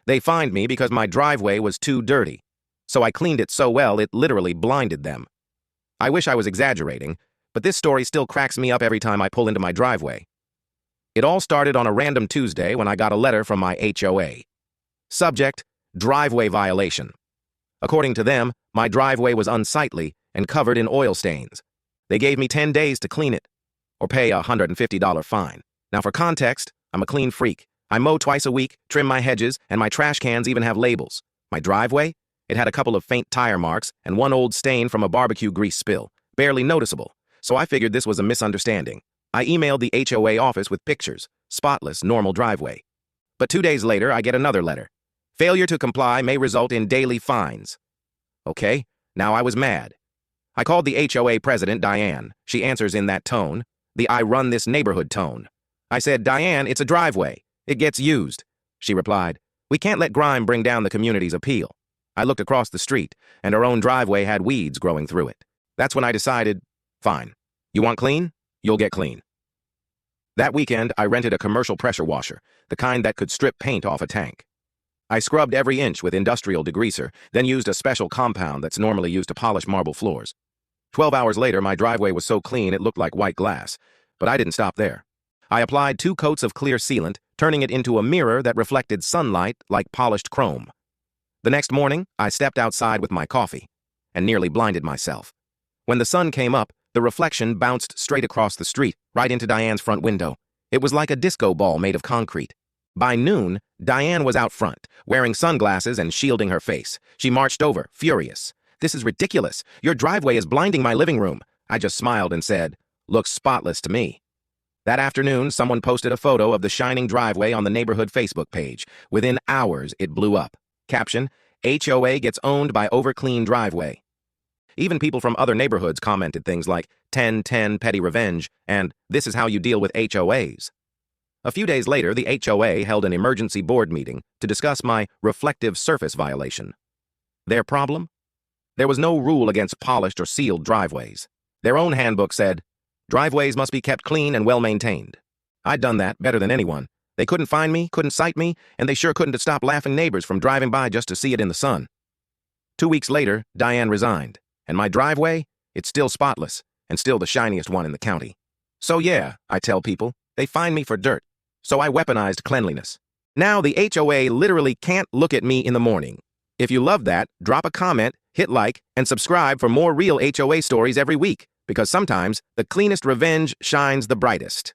They fined me because my driveway was too dirty. So I cleaned it so well it literally blinded them. I wish I was exaggerating, but this story still cracks me up every time I pull into my driveway. It all started on a random Tuesday when I got a letter from my HOA. Subject: driveway violation. According to them, my driveway was unsightly and covered in oil stains. They gave me 10 days to clean it, or pay a $150 fine. Now for context, I'm a clean freak. I mow twice a week, trim my hedges, and my trash cans even have labels. My driveway? It had a couple of faint tire marks and one old stain from a barbecue grease spill, barely noticeable, so I figured this was a misunderstanding. I emailed the HOA office with pictures, spotless, normal driveway. But 2 days later, I get another letter. Failure to comply may result in daily fines. Okay, now I was mad. I called the HOA president, Diane. She answers in that tone, the I run this neighborhood tone. I said, Diane, it's a driveway. It gets used. She replied, we can't let grime bring down the community's appeal. I looked across the street, and our own driveway had weeds growing through it. That's when I decided, fine. You want clean? You'll get clean. That weekend, I rented a commercial pressure washer, the kind that could strip paint off a tank. I scrubbed every inch with industrial degreaser, then used a special compound that's normally used to polish marble floors. 12 hours later, my driveway was so clean it looked like white glass, but I didn't stop there. I applied 2 coats of clear sealant, turning it into a mirror that reflected sunlight like polished chrome. The next morning, I stepped outside with my coffee and nearly blinded myself. When the sun came up, the reflection bounced straight across the street, right into Diane's front window. It was like a disco ball made of concrete. By noon, Diane was out front, wearing sunglasses and shielding her face. She marched over, furious. This is ridiculous. Your driveway is blinding my living room. I just smiled and said, looks spotless to me. That afternoon, someone posted a photo of the shining driveway on the neighborhood Facebook page. Within hours, it blew up. Caption: HOA gets owned by overclean driveway. Even people from other neighborhoods commented things like 10-10 petty revenge and this is how you deal with HOAs. A few days later, the HOA held an emergency board meeting to discuss my reflective surface violation. Their problem? There was no rule against polished or sealed driveways. Their own handbook said, driveways must be kept clean and well-maintained. I'd done that better than anyone. They couldn't find me, couldn't cite me, and they sure couldn't have stopped laughing neighbors from driving by just to see it in the sun. 2 weeks later, Diane resigned, and my driveway, it's still spotless, and still the shiniest one in the county. So yeah, I tell people, they find me for dirt. So I weaponized cleanliness. Now the HOA literally can't look at me in the morning. If you love that, drop a comment, hit like, and subscribe for more real HOA stories every week, because sometimes the cleanest revenge shines the brightest.